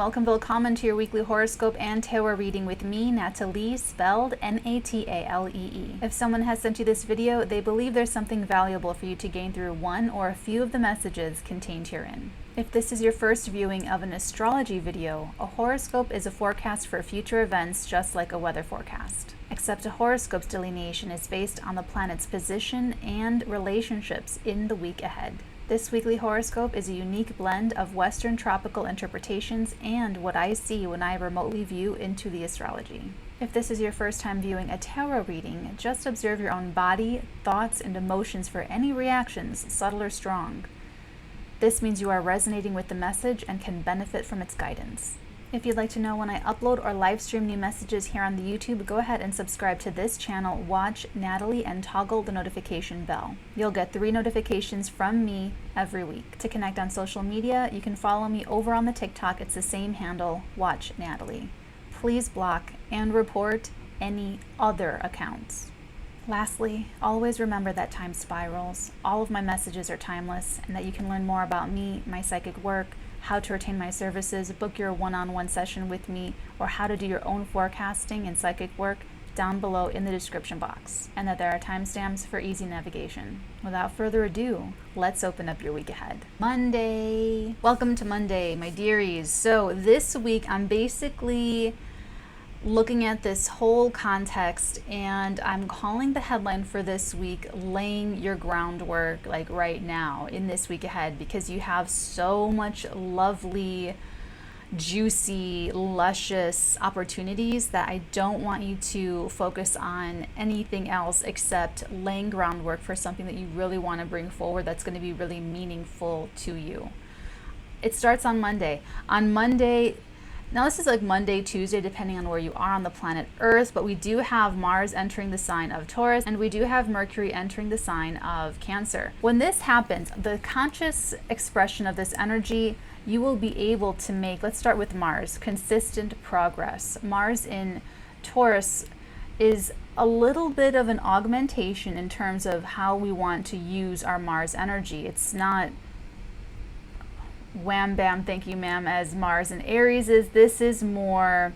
welcome to your weekly horoscope and tarot reading with me, Natalie, spelled Natale. If someone has sent you this video, they believe there's something valuable for you to gain through one or a few of the messages contained herein. If this is your first viewing of an astrology video, a horoscope is a forecast for future events just like a weather forecast. Except a horoscope's delineation is based on the planet's position and relationships in the week ahead. This weekly horoscope is a unique blend of Western tropical interpretations and what I see when I remotely view into the astrology. If this is your first time viewing a tarot reading, just observe your own body, thoughts, and emotions for any reactions, subtle or strong. This means you are resonating with the message and can benefit from its guidance. If you'd like to know when I upload or live stream new messages here on the YouTube, go ahead and subscribe to this channel, watch Natalie, and toggle the notification bell. You'll get 3 notifications from me every week. To connect on social media, you can follow me over on the TikTok. It's the same handle, Watch Natalie. Please block and report any other accounts. Lastly, always remember that time spirals. All of my messages are timeless, and that you can learn more about me, my psychic work, how to retain my services, book your one-on-one session with me, or how to do your own forecasting and psychic work down below in the description box, and that there are timestamps for easy navigation. Without further ado, let's open up your week ahead. Monday! Welcome to Monday, my dearies. So this week I'm basically looking at this whole context, and I'm calling the headline for this week laying your groundwork like right now in this week ahead, because you have so much lovely, juicy, luscious opportunities that I don't want you to focus on anything else except laying groundwork for something that you really want to bring forward that's going to be really meaningful to you. It starts on Monday. On Monday, now this is like Monday, Tuesday, depending on where you are on the planet Earth, but we do have Mars entering the sign of Taurus, and we do have Mercury entering the sign of Cancer. When this happens, the conscious expression of this energy, you will be able to make, let's start with Mars, consistent progress. Mars in Taurus is a little bit of an augmentation in terms of how we want to use our Mars energy. It's not wham bam thank you ma'am as Mars in Aries is. This is more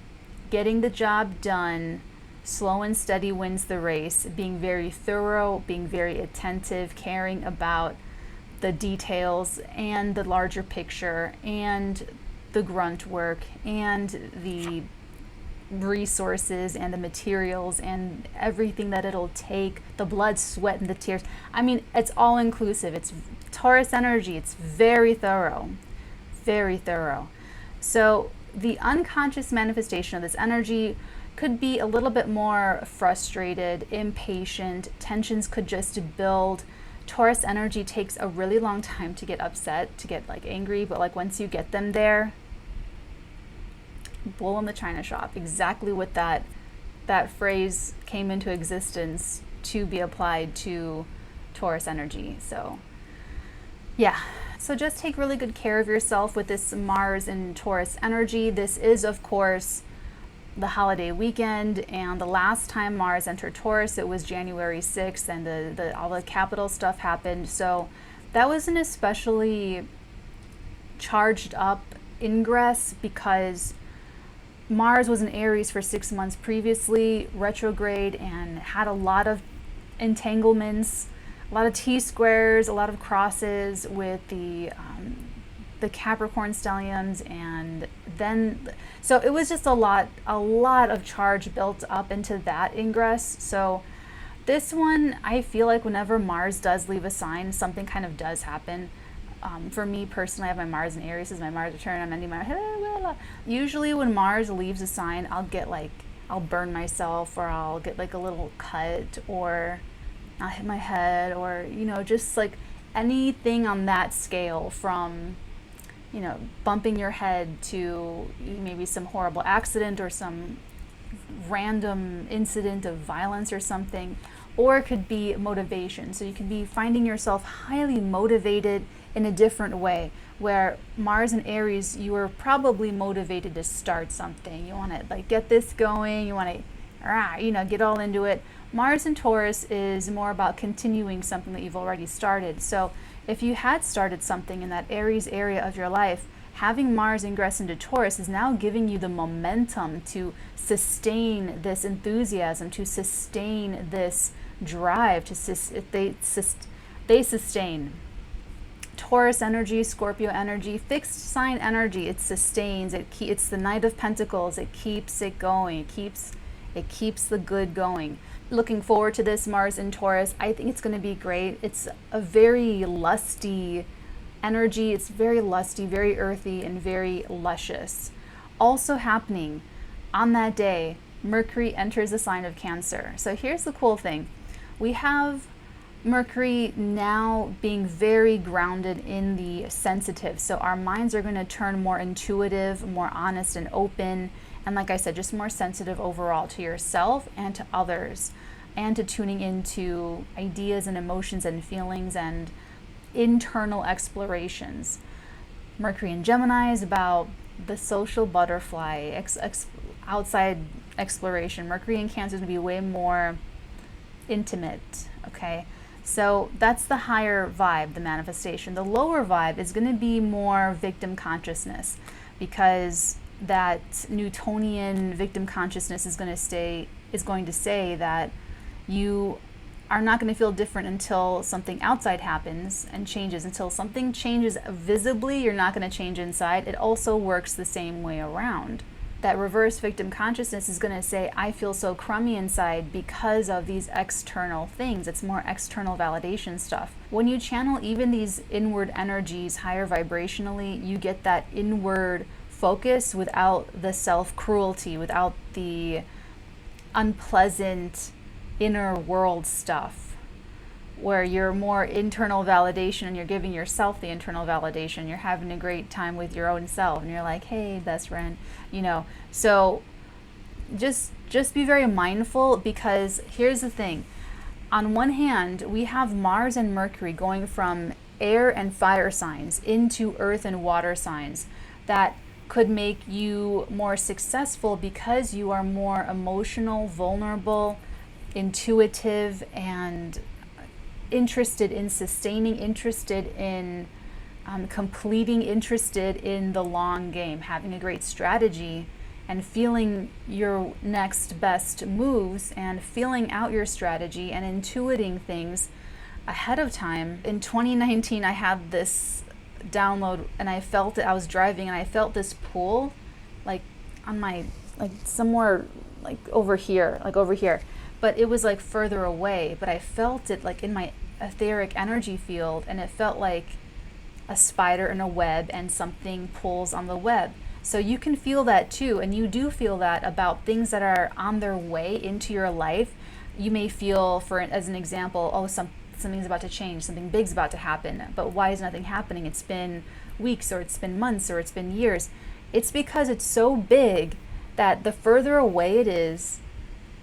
getting the job done, slow and steady wins the race, being very thorough, being very attentive, caring about the details and the larger picture and the grunt work and the resources and the materials and everything that it'll take, the blood, sweat, and the tears. I mean, it's all inclusive. It's Taurus energy. It's very thorough. Very thorough. So the unconscious manifestation of this energy could be a little bit more frustrated, impatient, tensions could just build. Taurus energy takes a really long time to get upset, to get like angry, but like once you get them there, bull in the china shop. Exactly what that phrase came into existence to be applied to Taurus energy. So yeah. So just take really good care of yourself with this Mars and Taurus energy. This is, of course, the holiday weekend, and the last time Mars entered Taurus, it was January 6th, and all the capital stuff happened. So that was an especially charged up ingress because Mars was in Aries for 6 months previously, retrograde, and had a lot of entanglements, a lot of T-squares, a lot of crosses with the Capricorn stelliums, and then so it was just a lot of charge built up into that ingress. So this one, I feel like whenever Mars does leave a sign, something kind of does happen. For me personally, I have my Mars in Aries as my Mars return. I'm ending my usually when Mars leaves a sign, I'll burn myself, or I'll get like a little cut, or I'll hit my head, or, you know, just like anything on that scale, from, you know, bumping your head to maybe some horrible accident or some random incident of violence or something. Or it could be motivation. So you could be finding yourself highly motivated in a different way, where Mars and Aries, you were probably motivated to start something. You want to like get this going, you want to, you know, get all into it. Mars in Taurus is more about continuing something that you've already started. So if you had started something in that Aries area of your life, having Mars ingress into Taurus is now giving you the momentum to sustain this enthusiasm, to sustain this drive, they sustain. Taurus energy, Scorpio energy, fixed sign energy, it sustains, it's the Knight of Pentacles, it keeps it going, it keeps the good going. Looking forward to this Mars in Taurus. I think it's going to be great. It's a very lusty energy. It's very lusty, very earthy, and very luscious. Also happening on that day, Mercury enters the sign of Cancer. So here's the cool thing. We have Mercury now being very grounded in the sensitive. So our minds are going to turn more intuitive, more honest and open. And like I said, just more sensitive overall to yourself and to others, and to tuning into ideas and emotions and feelings and internal explorations. Mercury in Gemini is about the social butterfly, outside exploration. Mercury in Cancer is going to be way more intimate, okay? So that's the higher vibe, the manifestation. The lower vibe is going to be more victim consciousness, because that Newtonian victim consciousness is going to say that you are not going to feel different until something outside happens and changes. Until something changes visibly, you're not going to change inside. It also works the same way around. That reverse victim consciousness is going to say, I feel so crummy inside because of these external things. It's more external validation stuff. When you channel even these inward energies higher vibrationally, you get that inward focus without the self-cruelty, without the unpleasant inner world stuff, where you're more internal validation and you're giving yourself the internal validation. You're having a great time with your own self and you're like, hey, best friend, you know. So just be very mindful, because here's the thing. On one hand, we have Mars and Mercury going from air and fire signs into earth and water signs. That could make you more successful because you are more emotional, vulnerable, intuitive, and interested in sustaining, interested in completing, interested in the long game, having a great strategy and feeling your next best moves and feeling out your strategy and intuiting things ahead of time. In 2019, I had this download and I felt it. I was driving and I felt this pull, like on my, like somewhere like over here, but it was like further away, but I felt it like in my etheric energy field, and it felt like a spider in a web and something pulls on the web. So you can feel that too, and you do feel that about things that are on their way into your life. You may feel, as an example, oh, something's about to change, something big's about to happen, but why is nothing happening? It's been weeks, or it's been months, or it's been years. It's because it's so big that the further away it is,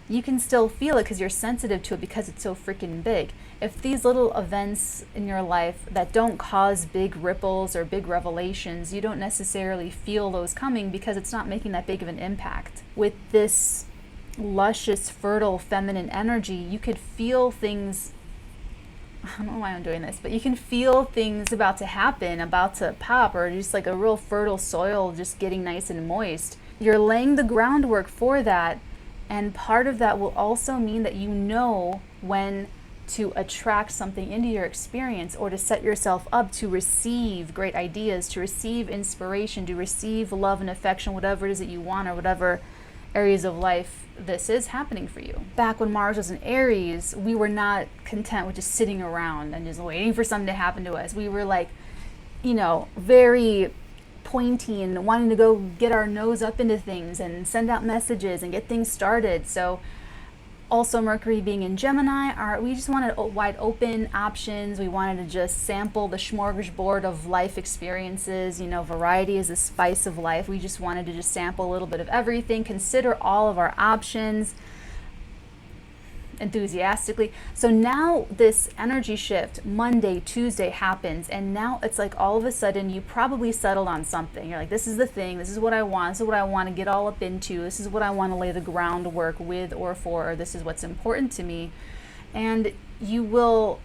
you can still feel it because you're sensitive to it, because it's so freaking big. If these little events in your life that don't cause big ripples or big revelations, you don't necessarily feel those coming because it's not making that big of an impact. With this luscious, fertile, feminine energy, you could feel things, I don't know why I'm doing this, but you can feel things about to happen, about to pop, or just like a real fertile soil just getting nice and moist. You're laying the groundwork for that, and part of that will also mean that you know when to attract something into your experience, or to set yourself up to receive great ideas, to receive inspiration, to receive love and affection, whatever it is that you want, or whatever areas of life this is happening for you. Back when Mars was in Aries, we were not content with just sitting around and just waiting for something to happen to us. We were like, very pointy and wanting to go get our nose up into things and send out messages and get things started. So also Mercury being in Gemini, we just wanted wide open options. We wanted to just sample the smorgasbord of life experiences. Variety is the spice of life. We just wanted to just sample a little bit of everything, consider all of our options enthusiastically. So now this energy shift, Monday, Tuesday happens, and now it's like all of a sudden you probably settled on something. You're like, this is the thing, this is what I want, this is what I want to get all up into, this is what I want to lay the groundwork with or for, or this is what's important to me. And you will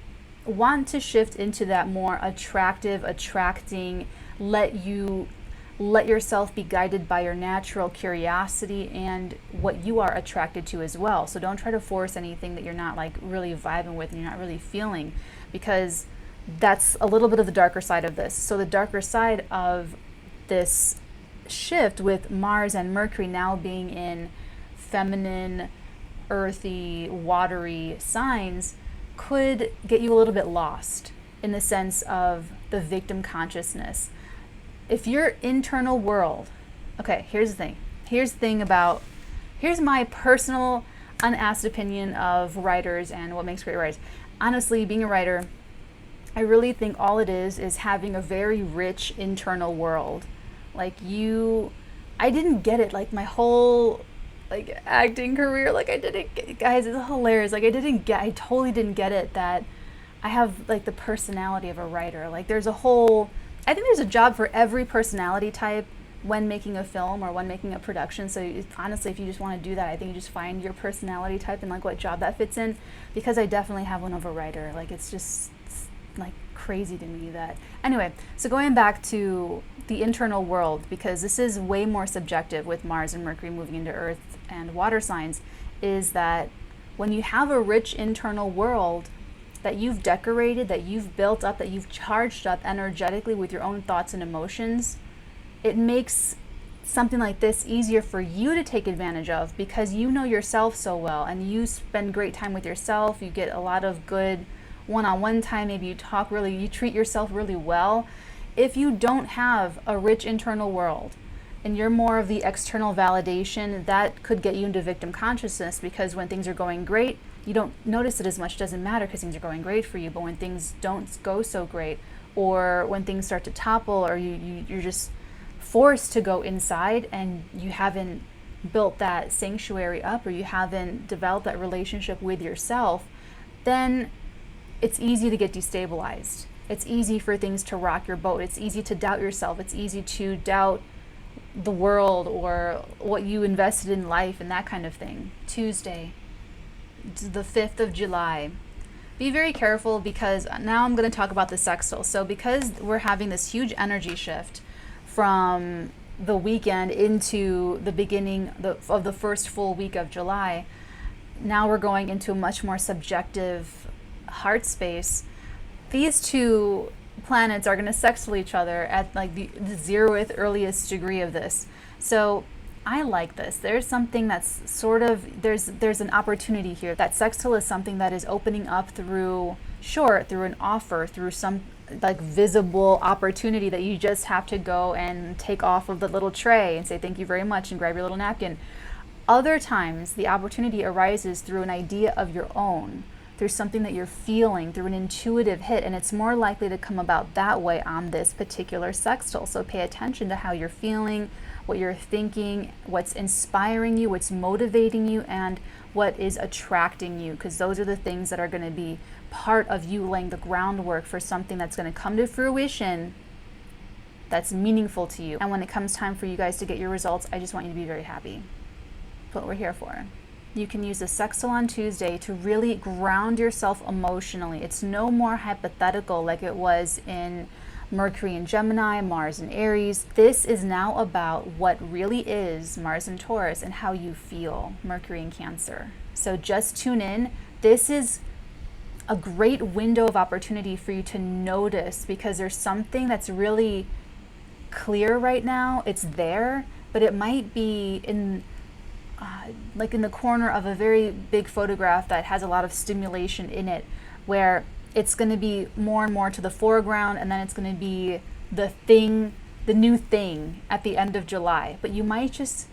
want to shift into that more attractive, attracting, let yourself be guided by your natural curiosity and what you are attracted to as well. So don't try to force anything that you're not like really vibing with and you're not really feeling, because that's a little bit of the darker side of this. So the darker side of this shift with Mars and Mercury now being in feminine, earthy, watery signs could get you a little bit lost in the sense of the victim consciousness. If your internal world, okay, here's the thing. Here's my personal unasked opinion of writers and what makes great writers. Honestly, being a writer, I really think all it is having a very rich internal world. Like I didn't get it, like my whole like acting career, like I didn't get, guys, it's hilarious. Like I totally didn't get it that I have like the personality of a writer. Like I think there's a job for every personality type when making a film or when making a production. So honestly, if you just want to do that, I think you just find your personality type and like what job that fits in, because I definitely have one of a writer. Like it's just like crazy to me that. Anyway, so going back to the internal world, because this is way more subjective with Mars and Mercury moving into Earth and water signs, is that when you have a rich internal world that you've decorated, that you've built up, that you've charged up energetically with your own thoughts and emotions, it makes something like this easier for you to take advantage of, because you know yourself so well and you spend great time with yourself. You get a lot of good one-on-one time. Maybe you treat yourself really well. If you don't have a rich internal world and you're more of the external validation, that could get you into victim consciousness, because when things are going great, you don't notice it as much. It doesn't matter because things are going great for you. But when things don't go so great, or when things start to topple, or you're just forced to go inside and you haven't built that sanctuary up, or you haven't developed that relationship with yourself, then it's easy to get destabilized. It's easy for things to rock your boat. It's easy to doubt yourself. It's easy to doubt the world or what you invested in life and that kind of thing. Tuesday, the 5th of July. Be very careful, because now I'm going to talk about the sextile. So because we're having this huge energy shift from the weekend into the beginning of the first full week of July, now we're going into a much more subjective heart space. These two planets are going to sextile each other at like the 0th earliest degree of this. So I like this. There's something that's sort of, there's an opportunity here. That sextile is something that is opening up through an offer, through some like visible opportunity that you just have to go and take off of the little tray and say thank you very much and grab your little napkin. Other times the opportunity arises through an idea of your own, through something that you're feeling, through an intuitive hit, and it's more likely to come about that way on this particular sextile. So pay attention to how you're feeling, what you're thinking, what's inspiring you, what's motivating you, and what is attracting you, because those are the things that are going to be part of you laying the groundwork for something that's going to come to fruition that's meaningful to you. And when it comes time for you guys to get your results, I just want you to be very happy. That's what we're here for. You can use the sextile on Tuesday to really ground yourself emotionally. It's no more hypothetical like it was in Mercury in Gemini, Mars in Aries. This is now about what really is Mars in Taurus and how you feel, Mercury in Cancer. So just tune in. This is a great window of opportunity for you to notice, because there's something that's really clear right now. It's there, but it might be in like in the corner of a very big photograph that has a lot of stimulation in it, where it's going to be more and more to the foreground, and then it's going to be the new thing at the end of July. But you might just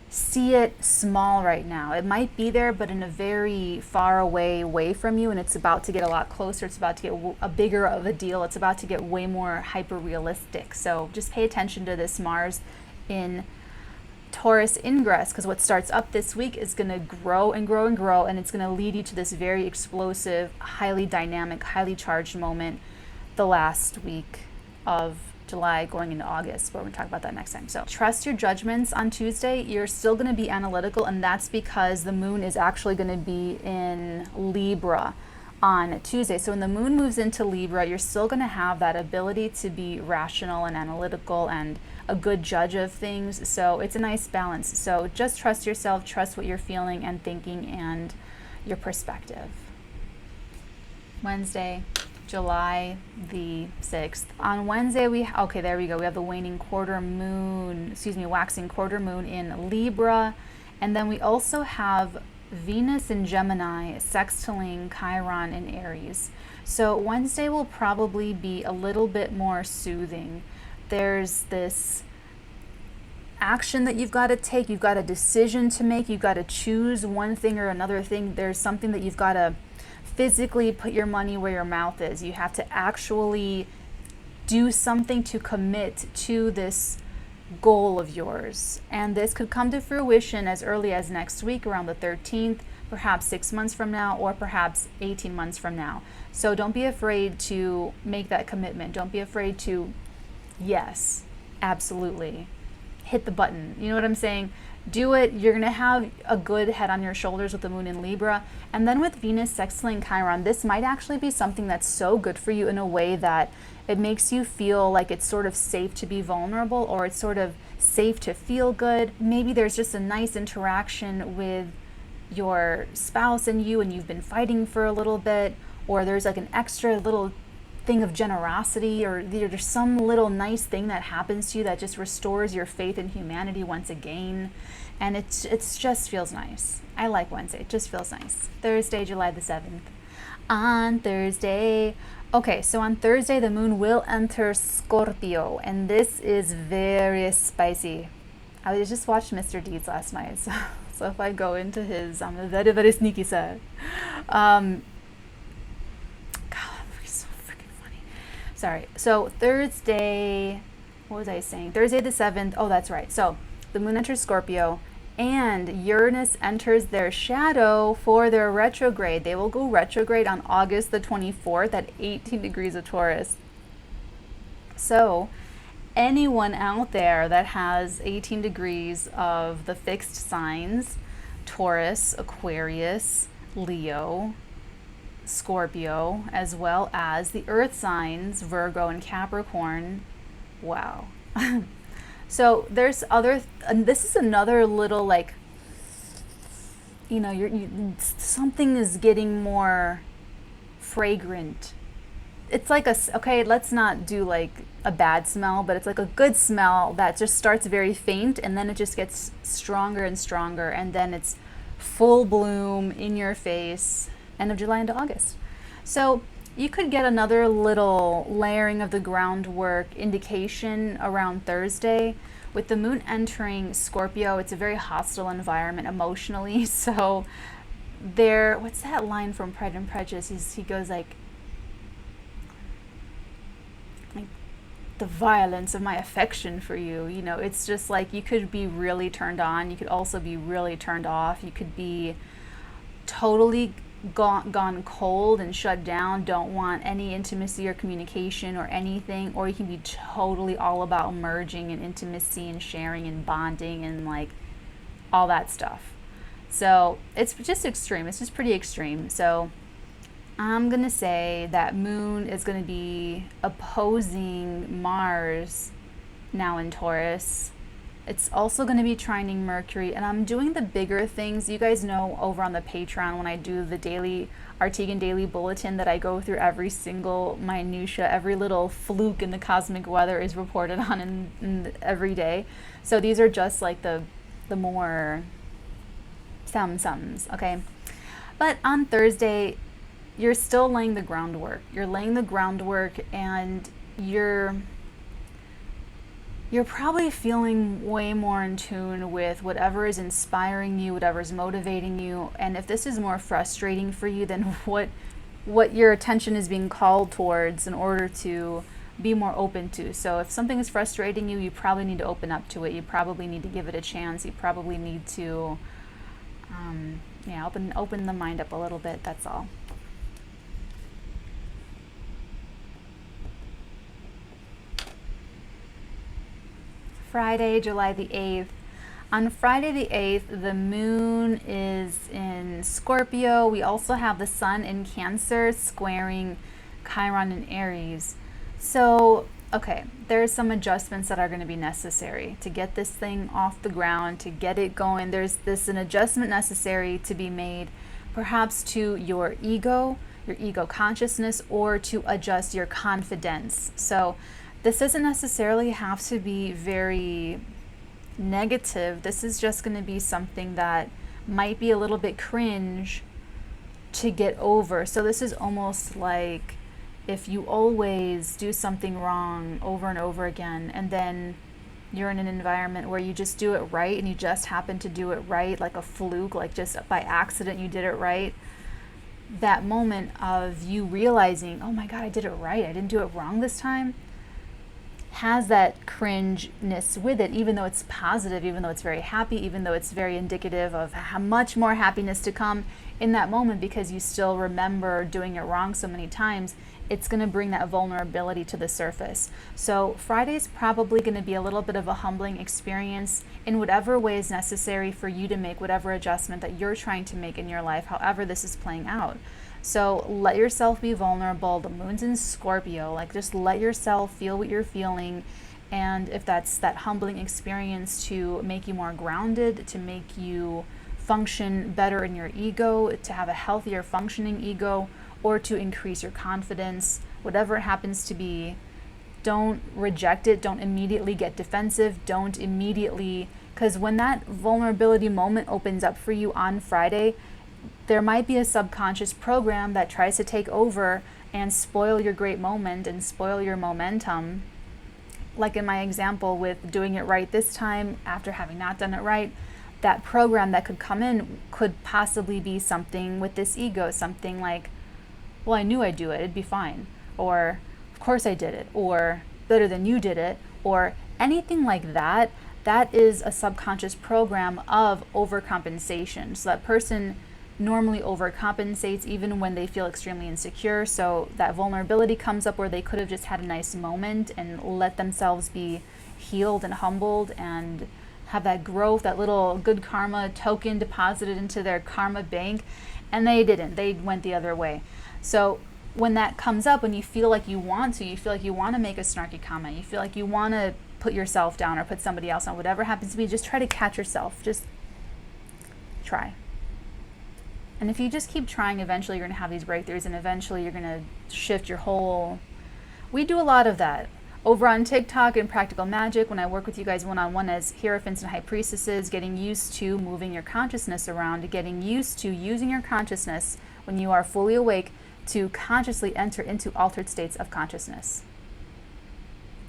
see it small right now. It might be there, but in a very far away from you, and it's about to get a lot closer. It's about to get a bigger of a deal. It's about to get way more hyper realistic. So just pay attention to this Mars in Taurus ingress, because what starts up this week is going to grow and grow and grow, and it's going to lead you to this very explosive, highly dynamic, highly charged moment the last week of July going into August, but we're going to talk about that next time. So trust your judgments on Tuesday. You're still going to be analytical, and that's because the moon is actually going to be in Libra on Tuesday. So when the moon moves into Libra, you're still going to have that ability to be rational and analytical and a good judge of things. So it's a nice balance. So just trust yourself, trust what you're feeling and thinking and your perspective. Wednesday, July the 6th. On Wednesday, okay, there we go. We have the waxing quarter moon in Libra. And then we also have Venus in Gemini, sextiling Chiron in Aries. So Wednesday will probably be a little bit more soothing. There's this action that you've got to take. You've got a decision to make. You've got to choose one thing or another thing. There's something that you've got to physically put your money where your mouth is. You have to actually do something to commit to this goal of yours. And this could come to fruition as early as next week, around the 13th, perhaps 6 months from now, or perhaps 18 months from now. So don't be afraid to make that commitment. Don't be afraid to, yes, absolutely, hit the button. You know what I'm saying? Do it. You're going to have a good head on your shoulders with the moon in Libra. And then with Venus sextiling Chiron, this might actually be something that's so good for you in a way that it makes you feel like it's sort of safe to be vulnerable, or it's sort of safe to feel good. Maybe there's just a nice interaction with your spouse and you've been fighting for a little bit, or there's like an extra little thing of generosity, or there's some little nice thing that happens to you that just restores your faith in humanity once again. And it just feels nice. I like Wednesday. It just feels nice. Thursday, July the 7th. On Thursday, okay, so on Thursday, the moon will enter Scorpio, and this is very spicy. I just watched Mr. Deeds last night, so if I go into his, I'm a very, very sneaky side. God, that's so freaking funny. Sorry. So Thursday, what was I saying? Thursday the 7th. Oh, that's right. So the moon enters Scorpio, and Uranus enters their shadow for their retrograde. They will go retrograde on August the 24th at 18 degrees of Taurus. So anyone out there that has 18 degrees of the fixed signs, Taurus, Aquarius, Leo, Scorpio, as well as the earth signs, Virgo and Capricorn, wow. So there's and this is another little, like, you know, something is getting more fragrant. It's like okay, let's not do like a bad smell, but it's like a good smell that just starts very faint, and then it just gets stronger and stronger, and then it's full bloom in your face, end of July into August. So you could get another little layering of the groundwork indication around Thursday. With the moon entering Scorpio, it's a very hostile environment emotionally. So what's that line from Pride and Prejudice? He goes like the violence of my affection for you. You know, it's just like you could be really turned on. You could also be really turned off. You could be totally gone cold and shut down, don't want any intimacy or communication or anything, or you can be totally all about merging and intimacy and sharing and bonding and like all that stuff. So it's just extreme. It's just pretty extreme. So I'm gonna say that moon is gonna be opposing Mars now in Taurus. It's also going to be trining Mercury, and I'm doing the bigger things. You guys know over on the Patreon when I do the daily 𝚑𝚘𝚘𝚘 daily bulletin that I go through every single minutia, every little fluke in the cosmic weather is reported on in every day. So these are just like the more sums, okay? But on Thursday, you're still laying the groundwork. You're laying the groundwork, and you're probably feeling way more in tune with whatever is inspiring you, whatever is motivating you. And if this is more frustrating for you, then what your attention is being called towards in order to be more open to. So if something is frustrating you, you probably need to open up to it. You probably need to give it a chance. You probably need to open the mind up a little bit. That's all. Friday, July the 8th. On Friday the 8th, the moon is in Scorpio. We also have the sun in Cancer squaring Chiron in Aries. So, okay, there's some adjustments that are going to be necessary to get this thing off the ground, to get it going. There's an adjustment necessary to be made, perhaps to your ego consciousness, or to adjust your confidence. So this doesn't necessarily have to be very negative. This is just going to be something that might be a little bit cringe to get over. So this is almost like if you always do something wrong over and over again, and then you're in an environment where you just do it right, and you just happen to do it right, like a fluke, like just by accident you did it right. That moment of you realizing, oh my God, I did it right, I didn't do it wrong this time, has that cringeness with it, even though it's positive, even though it's very happy, even though it's very indicative of how much more happiness to come in that moment, because you still remember doing it wrong so many times. It's going to bring that vulnerability to the surface. So Friday is probably going to be a little bit of a humbling experience in whatever way is necessary for you to make whatever adjustment that you're trying to make in your life, however this is playing out. So let yourself be vulnerable. The moon's in Scorpio. Like, just let yourself feel what you're feeling. And if that's that humbling experience to make you more grounded, to make you function better in your ego, to have a healthier functioning ego, or to increase your confidence, whatever it happens to be, don't reject it. Don't immediately get defensive. Don't immediately, because when that vulnerability moment opens up for you on Friday, there might be a subconscious program that tries to take over and spoil your great moment and spoil your momentum. Like in my example with doing it right this time after having not done it right, that program that could come in could possibly be something with this ego, something like, well, I knew I'd do it, it'd be fine, or of course I did it, or better than you did it, or anything like that. That is a subconscious program of overcompensation. So that person normally overcompensates even when they feel extremely insecure. So that vulnerability comes up where they could have just had a nice moment and let themselves be healed and humbled and have that growth, that little good karma token deposited into their karma bank, and they didn't. They went the other way. So when that comes up, when you feel like you want to make a snarky comment, you feel like you want to put yourself down or put somebody else on, whatever happens to be, just try to catch yourself. Just try. And if you just keep trying, eventually you're going to have these breakthroughs, and eventually you're going to shift your whole... We do a lot of that over on TikTok and Practical Magic when I work with you guys one-on-one as Hierophants and High Priestesses, getting used to moving your consciousness around, getting used to using your consciousness when you are fully awake to consciously enter into altered states of consciousness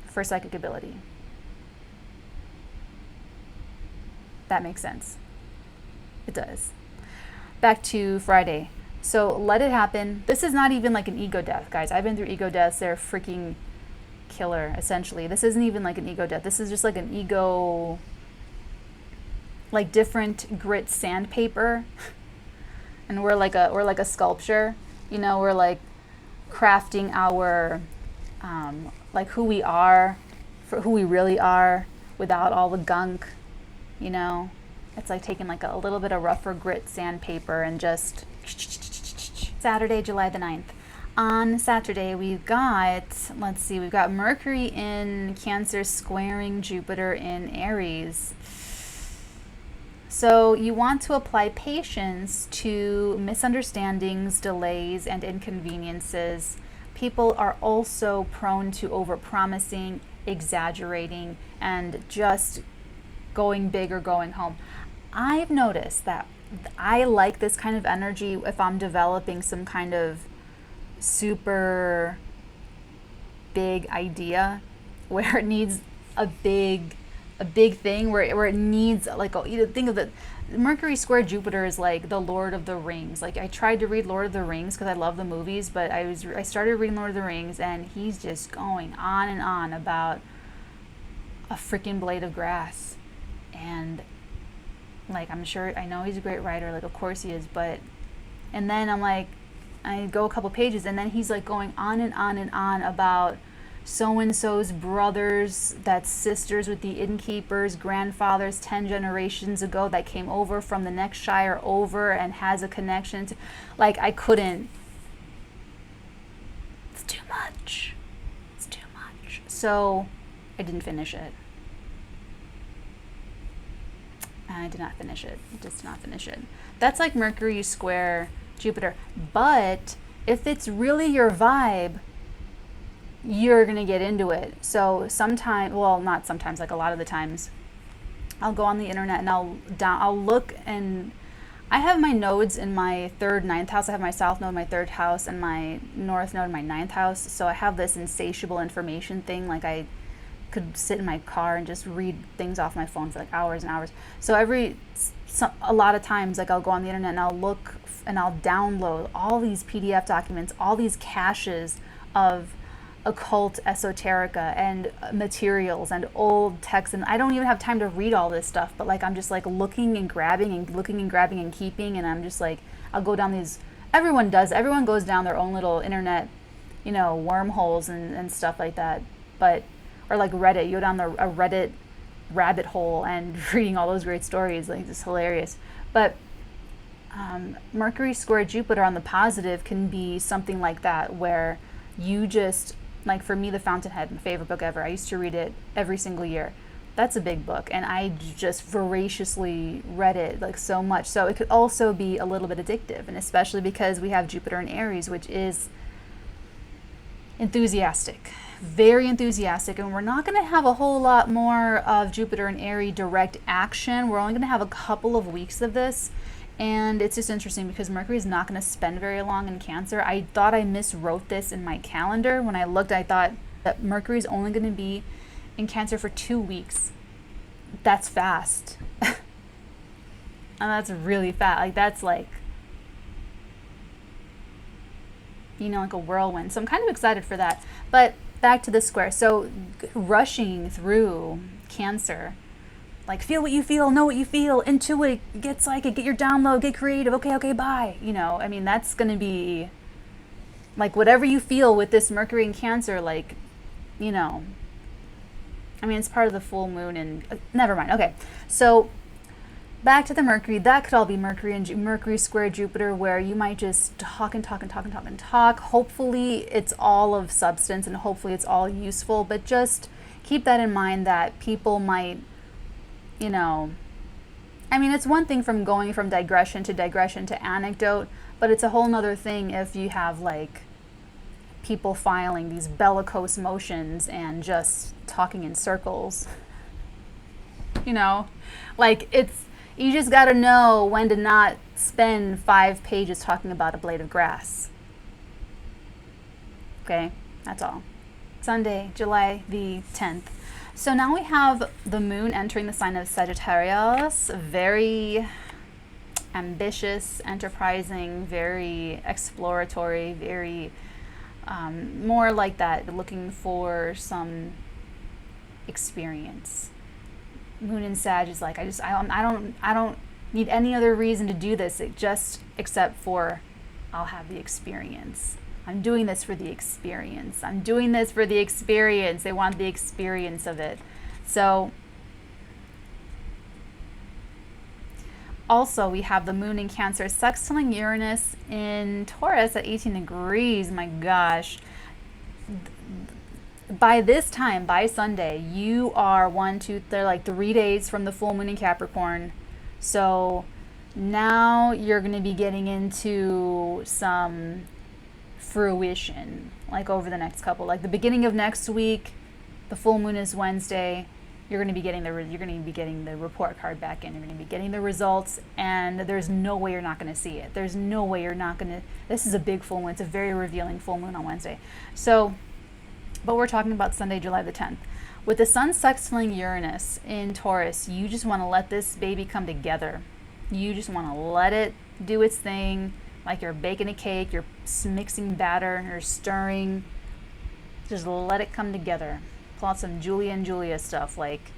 for psychic ability. That makes sense. It does. Back to Friday. So let it happen. This is not even like an ego death, guys. I've been through ego deaths. They're freaking killer, essentially. This isn't even like an ego death. This is just like an ego, like different grit sandpaper. And we're like a sculpture, you know, we're like crafting our, like who we are, for who we really are without all the gunk, you know. It's like taking like a little bit of rougher grit sandpaper and just... Saturday, July the 9th. On Saturday, we've got, we've got Mercury in Cancer squaring Jupiter in Aries. So you want to apply patience to misunderstandings, delays, and inconveniences. People are also prone to overpromising, exaggerating, and just going big or going home. I've noticed that I like this kind of energy if I'm developing some kind of super big idea where it needs a big thing, where it needs like, you think of the Mercury square Jupiter is like the Lord of the Rings. Like, I tried to read Lord of the Rings because I love the movies, but I started reading Lord of the Rings, and he's just going on and on about a freaking blade of grass. And like, I know he's a great writer, like of course he is, but, and then I'm like, I go a couple pages and then he's like going on and on and on about so-and-so's brothers, that's sisters with the innkeepers, grandfathers 10 generations ago that came over from the next shire over and has a connection to, like, I couldn't. It's too much. It's too much. So I didn't finish it. I did not finish it. Just did not finish it. That's like Mercury square Jupiter. But if it's really your vibe, you're going to get into it. So sometimes, well, not sometimes, like a lot of the times, I'll go on the internet and I'll look, and I have my nodes in my 3rd, 9th house. I have my south node in my 3rd house and my north node in my 9th house. So I have this insatiable information thing. Like, I could sit in my car and just read things off my phone for like hours and hours. So a lot of times, like, I'll go on the internet and I'll look and I'll download all these PDF documents, all these caches of occult esoterica and materials and old texts, and I don't even have time to read all this stuff, but like I'm just like looking and grabbing and keeping, and I'm just like, I'll go down these, everyone goes down their own little internet, you know, wormholes and stuff like that, but, or like Reddit, you go down a Reddit rabbit hole and reading all those great stories, like, it's hilarious. But Mercury square Jupiter on the positive can be something like that, where you just, like, for me, The Fountainhead, my favorite book ever. I used to read it every single year. That's a big book, and I just voraciously read it, like, so much. So it could also be a little bit addictive, and especially because we have Jupiter in Aries, which is enthusiastic, very enthusiastic, and we're not going to have a whole lot more of Jupiter in Aries direct action. We're only going to have a couple of weeks of this. And it's just interesting because Mercury is not going to spend very long in Cancer. I thought I miswrote this in my calendar. When I looked, I thought that Mercury is only going to be in Cancer for 2 weeks. That's fast. And that's really fast. Like, that's like, you know, like a whirlwind. So I'm kind of excited for that. But back to the square. So rushing through Cancer, like, feel what you feel, know what you feel, intuit, get psychic, get your download, get creative, okay, bye. You know, I mean, that's going to be, like, whatever you feel with this Mercury in Cancer, like, you know, I mean, it's part of the full moon, and never mind. Okay, so back to the Mercury. That could all be Mercury and Mercury square Jupiter, where you might just talk. Hopefully it's all of substance, and hopefully it's all useful, but just keep that in mind that people might, you know, I mean, it's one thing from going from digression to anecdote, but it's a whole nother thing if you have, like, people filing these bellicose motions and just talking in circles. You know, like, you just got to know when to not spend 5 pages talking about a blade of grass. Okay, that's all. Sunday, July the 10th. So now we have the moon entering the sign of Sagittarius, very ambitious, enterprising, very exploratory, very more like that, looking for some experience. Moon in Sag is like, I don't need any other reason to do this, except for I'll have the experience. I'm doing this for the experience. I'm doing this for the experience. They want the experience of it. So also we have the moon in Cancer sextiling Uranus in Taurus at 18 degrees. My gosh. By this time, by Sunday, you are 3 days from the full moon in Capricorn. So now you're going to be getting into some fruition, like, over the next couple, like the beginning of next week. The full moon is Wednesday. You're going to be getting the report card back in. You're going to be getting the results, and there's no way you're not going to see it. There's no way you're not going to. This is a big full moon. It's a very revealing full moon on Wednesday. So, but we're talking about Sunday, July the 10th. With the sun sextiling Uranus in Taurus, you just want to let this baby come together. You just want to let it do its thing. Like you're baking a cake, you're mixing batter, you're stirring. Just let it come together. Pull out some Julia and Julia stuff, like,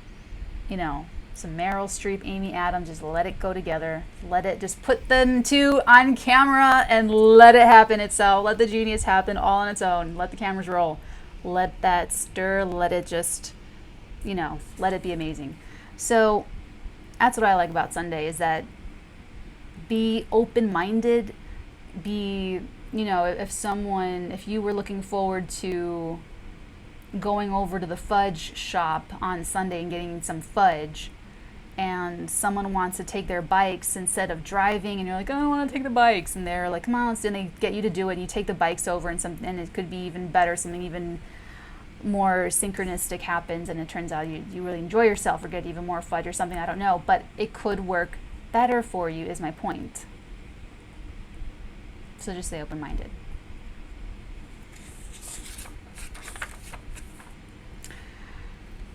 you know, some Meryl Streep, Amy Adams. Just let it go together. Let it, just put them two on camera and let it happen itself. Let the genius happen all on its own. Let the cameras roll. Let that stir, let it just, you know, let it be amazing. So that's what I like about Sunday, is that be open-minded, be, you know, if you were looking forward to going over to the fudge shop on Sunday and getting some fudge, and someone wants to take their bikes instead of driving, and you're like, oh, I want to take the bikes, and they're like, come on, and they get you to do it, and you take the bikes over, and it could be even better, something even more synchronistic happens, and it turns out you really enjoy yourself or get even more fudge or something, I don't know, but it could work better for you, is my point. So just stay open-minded.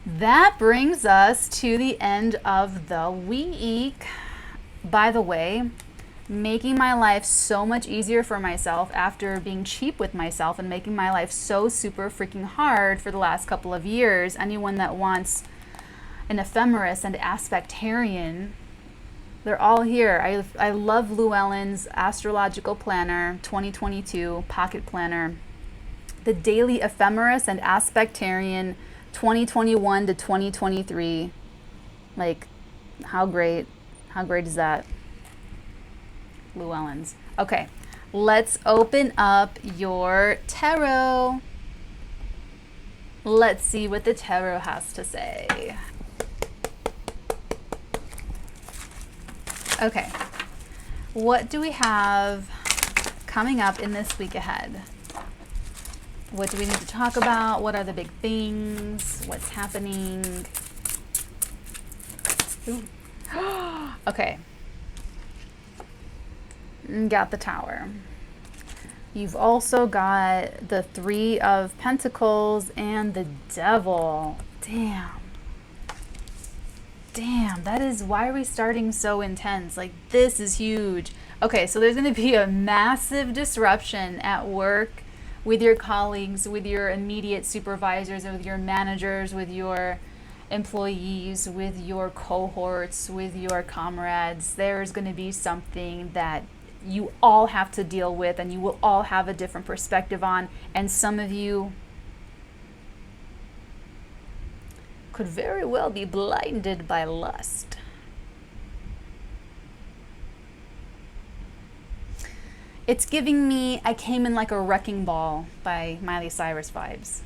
That brings us to the end of the week. By the way, making my life so much easier for myself after being cheap with myself and making my life so super freaking hard for the last couple of years. Anyone that wants an ephemeris and aspectarian, they're all here. I love Llewellyn's Astrological Planner 2022 Pocket Planner. The Daily Ephemeris and Aspectarian 2021 to 2023. Like, how great is that? Llewellyn's. Okay, let's open up your tarot. Let's see what the tarot has to say. Okay, what do we have coming up in this week ahead? What do we need to talk about? What are the big things? What's happening? Ooh. Okay. Got the Tower. You've also got the Three of Pentacles and the Devil. Damn, that is, why are we starting so intense? Like, this is huge. Okay, so there's going to be a massive disruption at work, with your colleagues, with your immediate supervisors, with your managers, with your employees, with your cohorts, with your comrades. There's going to be something that you all have to deal with, and you will all have a different perspective on, and some of you could very well be blinded by lust. It's giving me I Came in Like a Wrecking Ball by Miley Cyrus vibes.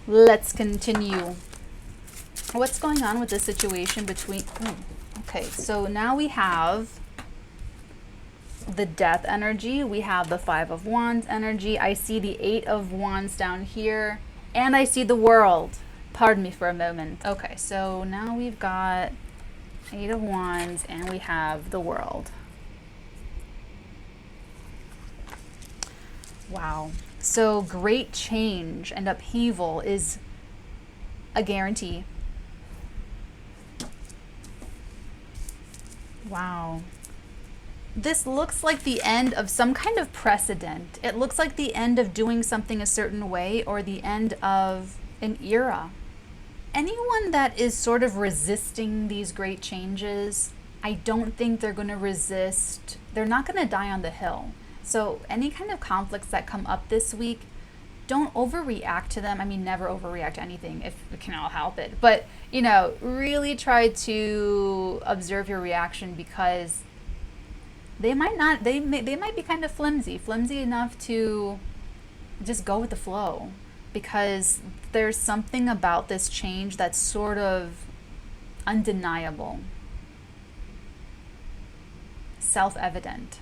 Let's continue. What's going on with the situation between... okay, so now we have the Death energy. We have the Five of Wands energy. I see the Eight of Wands down here. And I see the World. Pardon me for a moment. Okay, so now we've got Eight of Wands and we have the World. Wow. So great change and upheaval is a guarantee. Wow. This looks like the end of some kind of precedent. It looks like the end of doing something a certain way, or the end of an era. Anyone that is sort of resisting these great changes, I don't think they're going to resist. They're not going to die on the hill. So any kind of conflicts that come up this week, don't overreact to them. I mean, never overreact to anything if you can all help it. But, you know, really try to observe your reaction, because they might be kind of flimsy enough to just go with the flow, because there's something about this change that's sort of undeniable, self-evident.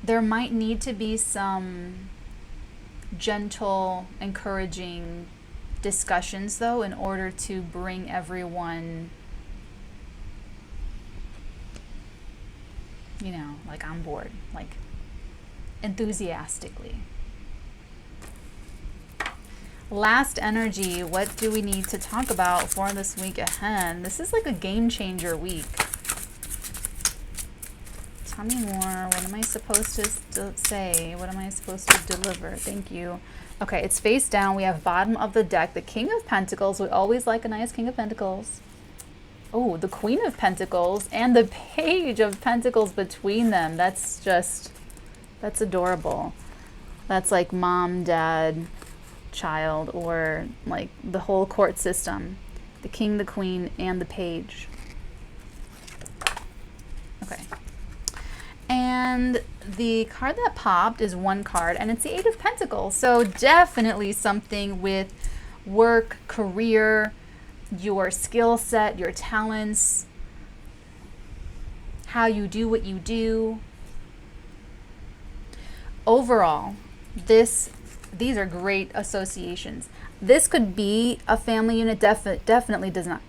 There might need to be some gentle, encouraging discussions, though, in order to bring everyone, you know, like on board, like enthusiastically. Last energy, what do we need to talk about for this week ahead? This is like a game changer week. Tell me more. What am I supposed to say? What am I supposed to deliver? Thank you. Okay, it's face down. We have bottom of the deck, the King of Pentacles. We always like a nice King of Pentacles. Oh, the Queen of Pentacles and the Page of Pentacles between them. That's adorable. That's like mom, dad, child, or like the whole court system. The King, the Queen, and the Page. Okay. And the card that popped is one card, and it's the Eight of Pentacles. So definitely something with work, career, your skill set, your talents, how you do what you do. Overall, these are great associations. This could be a family unit, definitely does not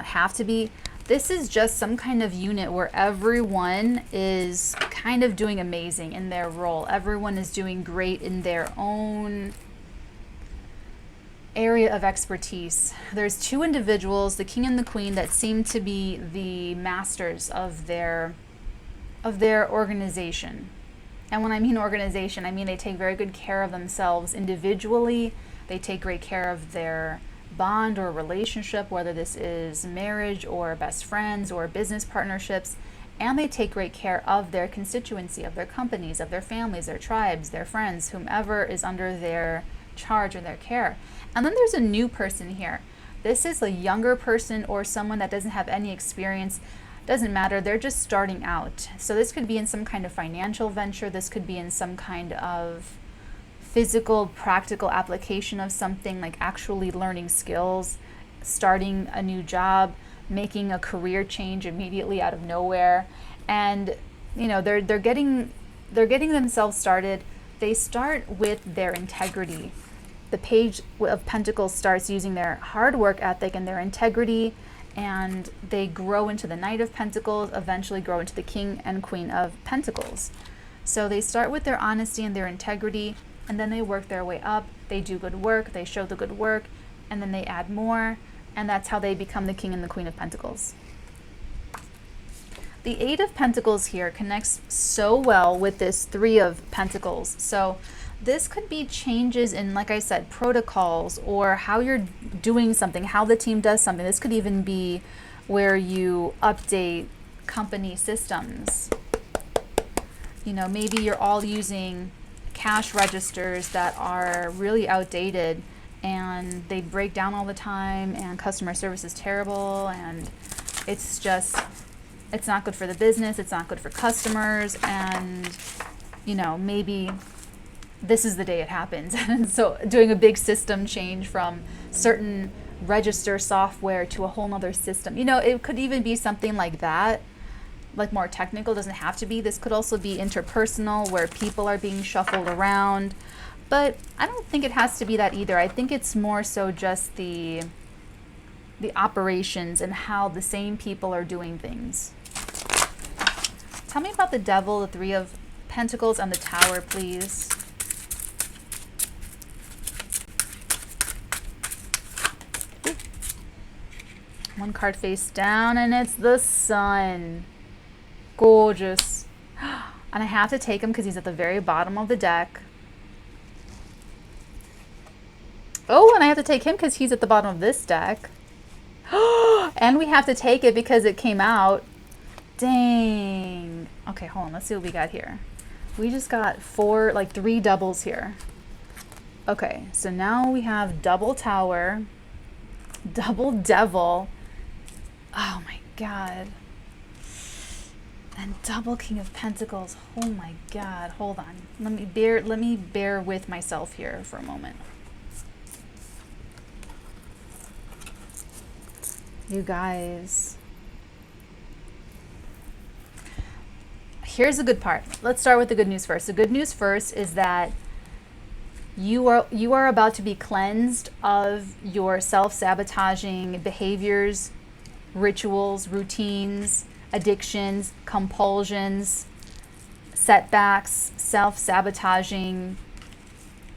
have to be. This is just some kind of unit where everyone is kind of doing amazing in their role. Everyone is doing great in their own area of expertise. There's two individuals, the King and the Queen, that seem to be the masters of their organization. And when I mean organization, I mean they take very good care of themselves individually. They take great care of their bond or relationship, whether this is marriage or best friends or business partnerships, and they take great care of their constituency, of their companies, of their families, their tribes, their friends, whomever is under their charge or their care. And then there's a new person here. This is a younger person or someone that doesn't have any experience. Doesn't matter, they're just starting out. So this could be in some kind of financial venture. This could be in some kind of physical, practical application of something, like actually learning skills, starting a new job, making a career change immediately out of nowhere. And you know, they're getting themselves started. They start with their integrity. The Page of Pentacles starts using their hard work ethic and their integrity, and they grow into the Knight of Pentacles, eventually grow into the King and Queen of Pentacles. So they start with their honesty and their integrity, and then they work their way up. They do good work, they show the good work, and then they add more, and that's how they become the King and the Queen of Pentacles. The Eight of Pentacles here connects so well with this Three of Pentacles. So this could be changes in, like I said, protocols, or how you're doing something, how the team does something. This could even be where you update company systems. You know, maybe you're all using cash registers that are really outdated and they break down all the time, and customer service is terrible, and it's not good for the business, it's not good for customers, and you know, maybe this is the day it happens. And so doing a big system change from certain register software to a whole nother system, you know, it could even be something like that, like more technical. Doesn't have to be. This could also be interpersonal, where people are being shuffled around, but I don't think it has to be that either. I think it's more so just the operations and how the same people are doing things. Tell me about the Devil, the Three of Pentacles, and the Tower, please. One card face down, and it's the Sun. Gorgeous. And I have to take him because he's at the very bottom of the deck. Oh, and I have to take him because he's at the bottom of this deck. And we have to take it because it came out. Dang. Okay, hold on. Let's see what we got here. We just got three doubles here. Okay, so now we have double Tower, double Devil. Oh my God. And double King of Pentacles. Oh my God. Hold on. Let me bear with myself here for a moment. You guys. Here's the good part. Let's start with the good news first. The good news first is that you are about to be cleansed of your self-sabotaging behaviors, rituals, routines, addictions, compulsions, setbacks, self-sabotaging,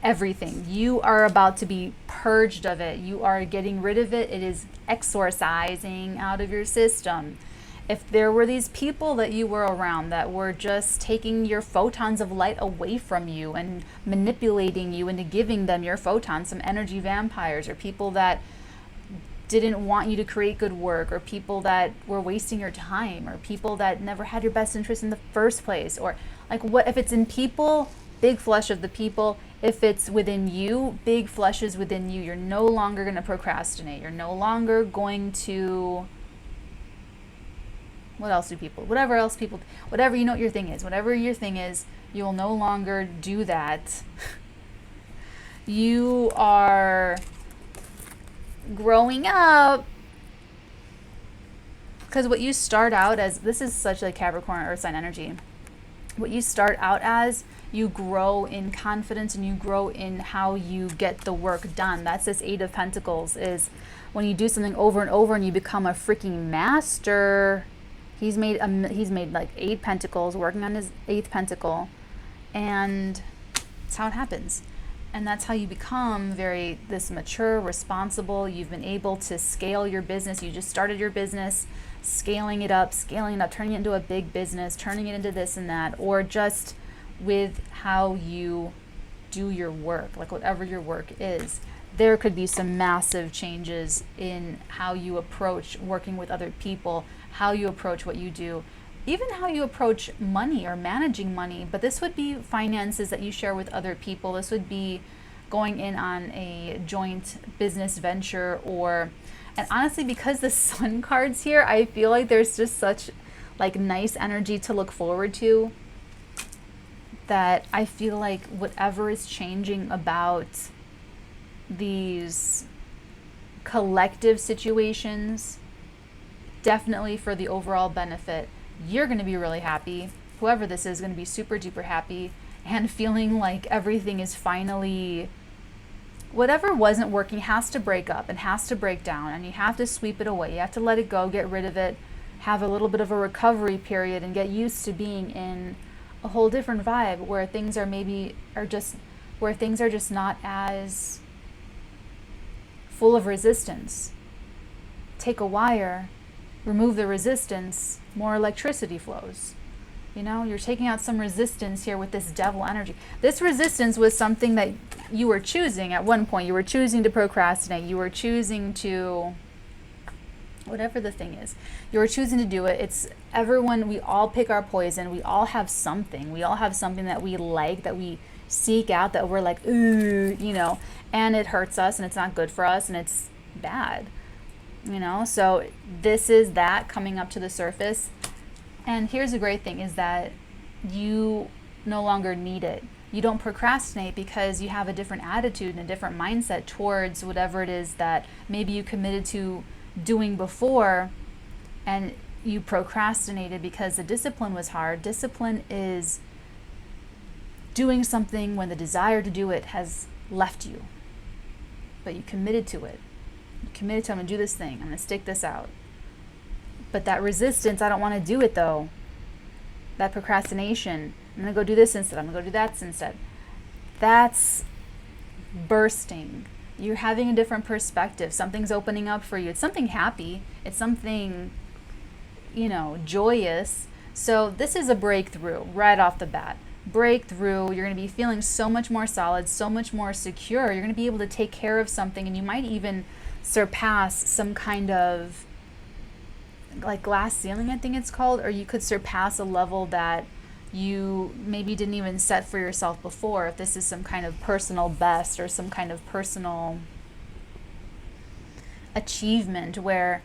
everything. You are about to be purged of it. You are getting rid of it. It is exorcising out of your system. If there were these people that you were around that were just taking your photons of light away from you and manipulating you into giving them your photons, some energy vampires, or people that didn't want you to create good work, or people that were wasting your time, or people that never had your best interest in the first place, or like what if it's in people, big flush of the people. If it's within you, big flushes within you. You're no longer going to procrastinate. You're no longer going to, what else do people, whatever else people, whatever, you know what your thing is, whatever your thing is, you will no longer do that. You are growing up. Because what you start out as, this is such a Capricorn earth sign energy. What you start out as, you grow in confidence and you grow in how you get the work done. That's this 8 of Pentacles, is when you do something over and over and you become a freaking master. He's made like 8 pentacles, working on his 8th pentacle, and that's how it happens. And that's how you become this mature, responsible. You've been able to scale your business. You just started your business, scaling it up, turning it into a big business, turning it into this and that, or just with how you do your work, like whatever your work is. There could be some massive changes in how you approach working with other people, how you approach what you do, even how you approach money or managing money. But this would be finances that you share with other people. This would be going in on a joint business venture, and honestly, because the Sun card's here, I feel like there's just such like nice energy to look forward to, that I feel like whatever is changing about these collective situations, definitely for the overall benefit, you're going to be really happy. Whoever this is going to be super duper happy and feeling like everything is finally, whatever wasn't working has to break up and has to break down, and you have to sweep it away. You have to let it go, get rid of it, have a little bit of a recovery period, and get used to being in a whole different vibe where things are just not as full of resistance. Take a wire, remove the resistance, more electricity flows. You know, you're taking out some resistance here with this devil energy. This resistance was something that you were choosing at one point. You were choosing to procrastinate. You were choosing to, whatever the thing is, you were choosing to do it. It's everyone, we all pick our poison. We all have something. We all have something that we like, that we seek out, that we're like, ooh, you know, and it hurts us and it's not good for us and it's bad, you know? So this is that coming up to the surface. And here's the great thing, is that you no longer need it. You don't procrastinate because you have a different attitude and a different mindset towards whatever it is that maybe you committed to doing before, and you procrastinated because the discipline was hard. Discipline is doing something when the desire to do it has left you, but you committed to it. You committed to, I'm going to do this thing, I'm going to stick this out. But that resistance, I don't want to do it though. That procrastination, I'm going to go do this instead, I'm going to go do that instead. That's bursting. You're having a different perspective. Something's opening up for you. It's something happy. It's something, you know, joyous. So this is a breakthrough right off the bat. Breakthrough. You're going to be feeling so much more solid, so much more secure. You're going to be able to take care of something, and you might even surpass some kind of like glass ceiling, I think it's called, or you could surpass a level that you maybe didn't even set for yourself before, if this is some kind of personal best or some kind of personal achievement where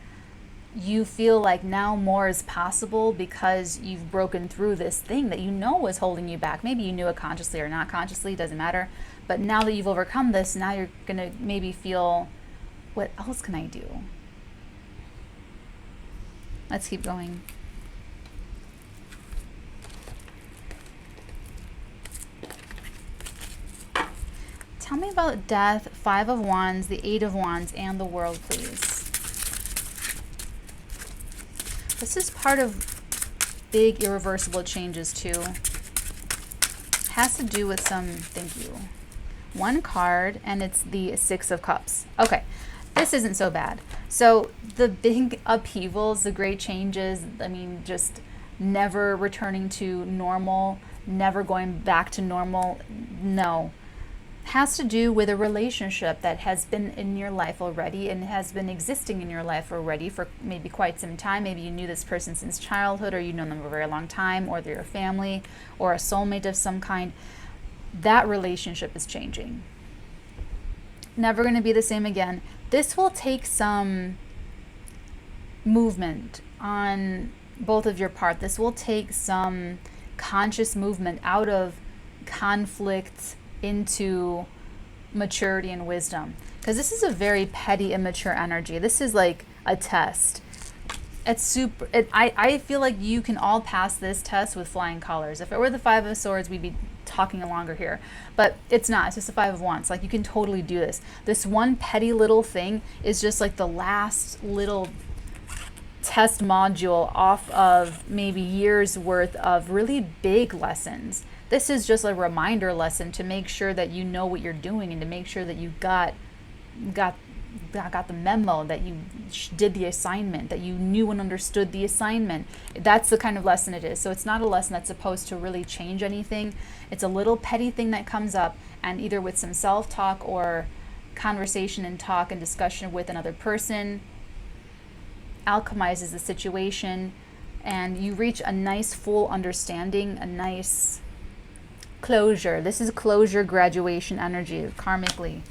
you feel like now more is possible because you've broken through this thing that you know was holding you back. Maybe you knew it consciously or not consciously, doesn't matter. But now that you've overcome this, now you're going to maybe feel, what else can I do? Let's keep going. Tell me about death, 5 of Wands, the 8 of Wands, and the World, please. This is part of big irreversible changes too. Has to do with some, thank you. One card, and it's the 6 of Cups. Okay, this isn't so bad. So the big upheavals, the great changes, I mean, just never returning to normal, never going back to normal, no. has to do with a relationship that has been in your life already and has been existing in your life already for maybe quite some time. Maybe you knew this person since childhood, or you've known them for a very long time, or they're a family or a soulmate of some kind. That relationship is changing. Never going to be the same again. This will take some movement on both of your part. This will take some conscious movement out of conflict into maturity and wisdom, because this is a very petty, immature energy. This is like a test. It's super. I feel like you can all pass this test with flying colors. If it were the Five of Swords, we'd be talking longer here, but it's not. It's just the Five of Wands. Like, you can totally do this. This one petty little thing is just like the last little test module off of maybe years worth of really big lessons. This is just a reminder lesson to make sure that you know what you're doing, and to make sure that you got the memo, that you did the assignment, that you knew and understood the assignment. That's the kind of lesson it is. So it's not a lesson that's supposed to really change anything. It's a little petty thing that comes up, and either with some self-talk or conversation and talk and discussion with another person, alchemizes the situation, and you reach a nice full understanding, a nice closure. This is closure, graduation energy, karmically.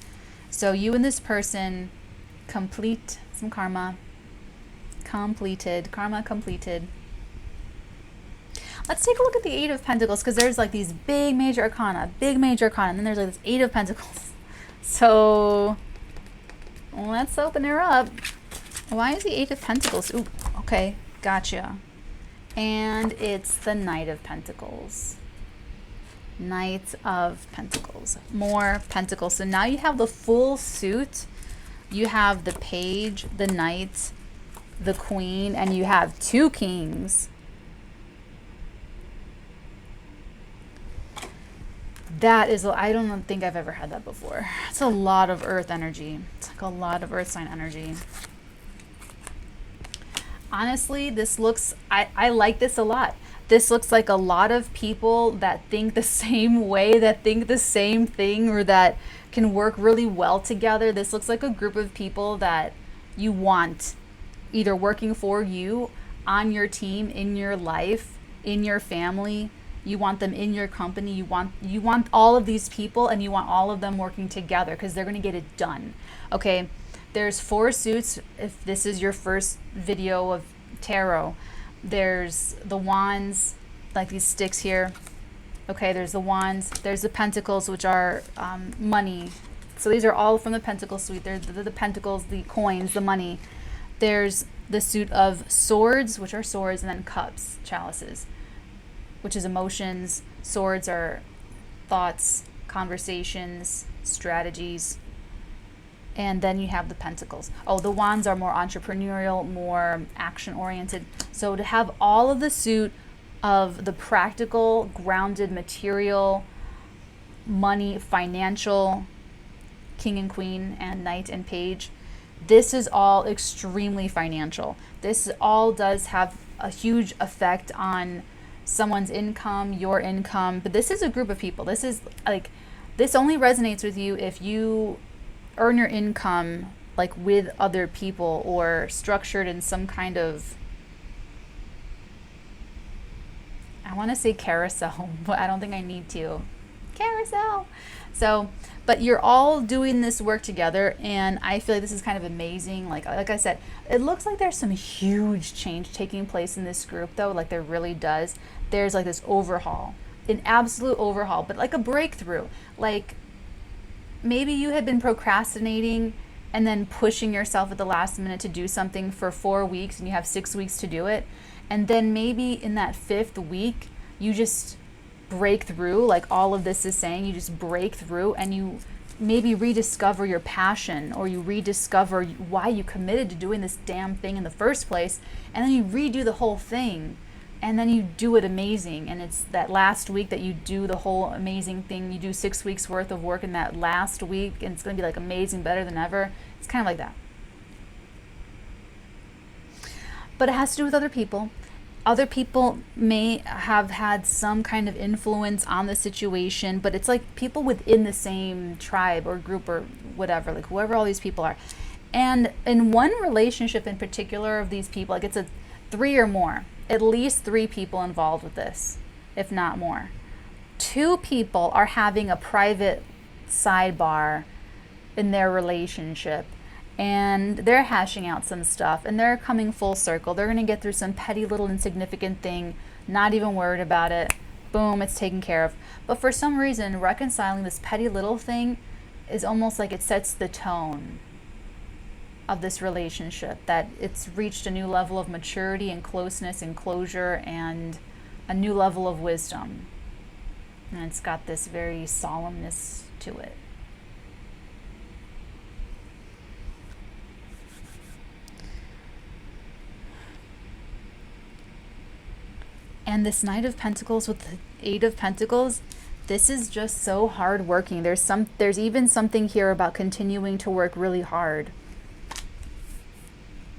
So you and this person complete some karma, completed, karma completed. Let's take a look at the Eight of Pentacles, because there's like these big major arcana, and then there's like this Eight of Pentacles. So let's open her up. Why is the Eight of Pentacles? Ooh, okay, gotcha. And it's the Knight of Pentacles. Knight of Pentacles. More Pentacles. So now you have the full suit. You have the Page, the Knight, the Queen, and you have two Kings. That is, I don't think I've ever had that before. It's a lot of Earth energy. It's like a lot of Earth sign energy. Honestly, this looks, I like this a lot. This looks like a lot of people that think the same way, that think the same thing, or that can work really well together. This looks like a group of people that you want either working for you, on your team, in your life, in your family. You want them in your company. You want all of these people, and you want all of them working together, because they're going to get it done. Okay, there's 4 suits if this is your first video of tarot. There's the Wands, like these sticks here. Okay, there's the Wands. There's the Pentacles, which are money. So these are all from the Pentacle suite. They're the Pentacles, the coins, the money. There's the suit of Swords, which are swords, and then Cups, chalices, which is emotions. Swords are thoughts, conversations, strategies. And then you have the Pentacles. Oh, the Wands are more entrepreneurial, more action-oriented. So to have all of the suit of the practical, grounded, material, money, financial, King and Queen, and Knight and Page, this is all extremely financial. This all does have a huge effect on someone's income, your income. But this is a group of people. This is like, this only resonates with you if you earn your income like with other people, or structured in some kind of, I want to say carousel, but I don't think I need to. Carousel. So, but you're all doing this work together, and I feel like this is kind of amazing. Like I said, it looks like there's some huge change taking place in this group, though. Like, there really does. There's like this overhaul, an absolute overhaul, but like a breakthrough. Like, maybe you had been procrastinating and then pushing yourself at the last minute to do something for 4 weeks, and you have 6 weeks to do it. And then maybe in that 5th week, you just break through, like all of this is saying, you just break through, and you maybe rediscover your passion, or you rediscover why you committed to doing this damn thing in the first place. And then you redo the whole thing. And then you do it amazing, and it's that last week that you do the whole amazing thing. You do 6 weeks worth of work in that last week, and it's going to be like amazing, better than ever. It's kind of like that. But it has to do with other people. Other people may have had some kind of influence on the situation, but it's like people within the same tribe or group or whatever, like whoever all these people are. And in one relationship in particular of these people, like it's a 3 or more, at least 3 people involved with this, if not more. 2 people are having a private sidebar in their relationship, and they're hashing out some stuff, and they're coming full circle. They're going to get through some petty little insignificant thing, not even worried about it. Boom, it's taken care of. But for some reason, reconciling this petty little thing is almost like it sets the tone of this relationship, that it's reached a new level of maturity and closeness and closure and a new level of wisdom. And it's got this very solemnness to it. And this Knight of Pentacles with the 8 of Pentacles, this is just so hard working. There's even something here about continuing to work really hard.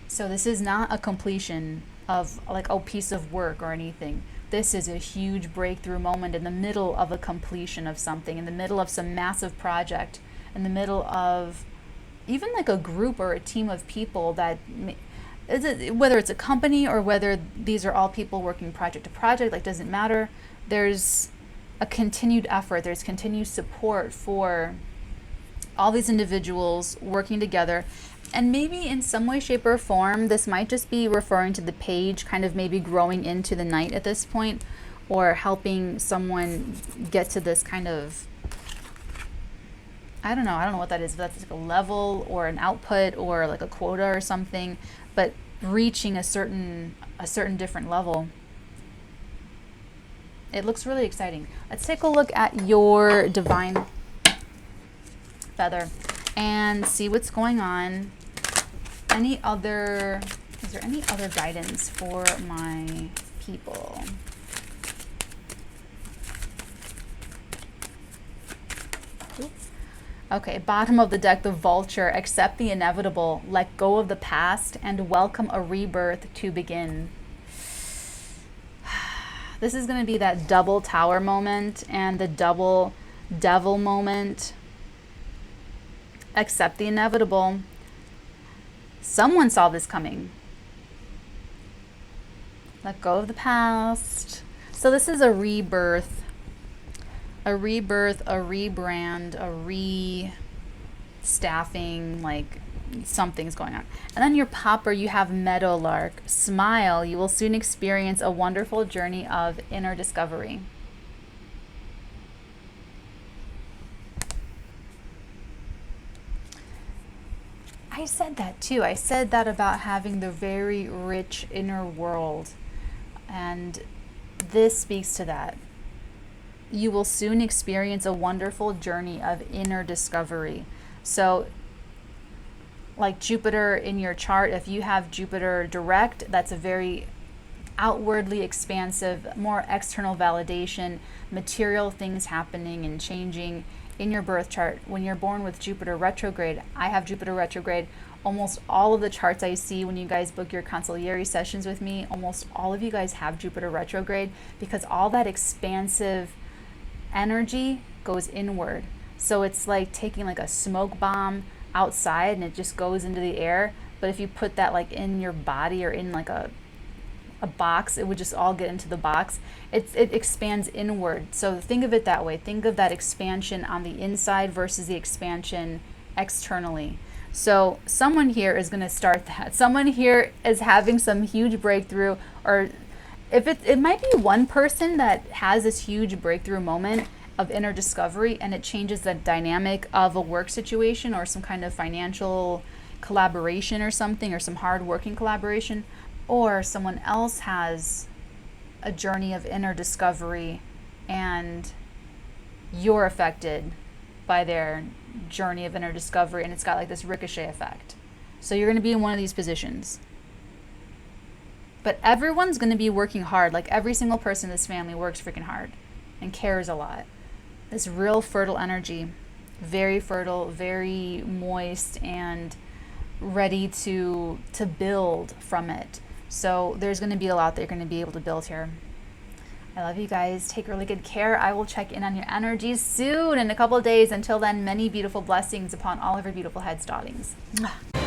So this is not a completion of like a piece of work or anything. This is a huge breakthrough moment in the middle of a completion of something, in the middle of some massive project, in the middle of even like a group or a team of people that whether it's a company or whether these are all people working project to project, like doesn't matter. There's a continued effort, there's continued support for all these individuals working together. And maybe in some way, shape, or form, this might just be referring to the page kind of maybe growing into the Knight at this point, or helping someone get to this kind of, I don't know what that is, if that's like a level or an output or like a quota or something, but reaching a certain different level. It looks really exciting. Let's take a look at your divine feather and see what's going on. Is there any other guidance for my people? Oops. Okay, bottom of the deck, the Vulture. Accept the inevitable, let go of the past, and welcome a rebirth to begin. This is going to be that double Tower moment and the double Devil moment. Accept the inevitable. Someone saw this coming. Let go of the past. So this is a rebirth, a rebrand, a re-staffing, like something's going on. And then your popper, you have Meadowlark. Smile, you will soon experience a wonderful journey of inner discovery. I said that too. I said that about having the very rich inner world. And this speaks to that. You will soon experience a wonderful journey of inner discovery. So, like Jupiter in your chart, if you have Jupiter direct, that's a very outwardly expansive, more external validation, material things happening and changing. In your birth chart, when you're born with Jupiter retrograde, I have Jupiter retrograde. Almost all of the charts I see when you guys book your consigliere sessions with me, almost all of you guys have Jupiter retrograde, because all that expansive energy goes inward. So it's like taking like a smoke bomb outside and it just goes into the air. But if you put that like in your body or in like a box, it would just all get into the box. It expands inward. So think of it that way. Think of that expansion on the inside versus the expansion externally. So someone here is going to start that. Someone here is having some huge breakthrough, or if it might be one person that has this huge breakthrough moment of inner discovery, and it changes the dynamic of a work situation or some kind of financial collaboration or something, or some hard working collaboration. Or someone else has a journey of inner discovery and you're affected by their journey of inner discovery, and it's got like this ricochet effect. So you're going to be in one of these positions. But everyone's going to be working hard. Like every single person in this family works freaking hard and cares a lot. This real fertile energy, very fertile, very moist, and ready to build from it. So there's going to be a lot that you're going to be able to build here. I love you guys. Take really good care. I will check in on your energies soon in a couple of days. Until then, many beautiful blessings upon all of your beautiful heads, darlings. Mwah.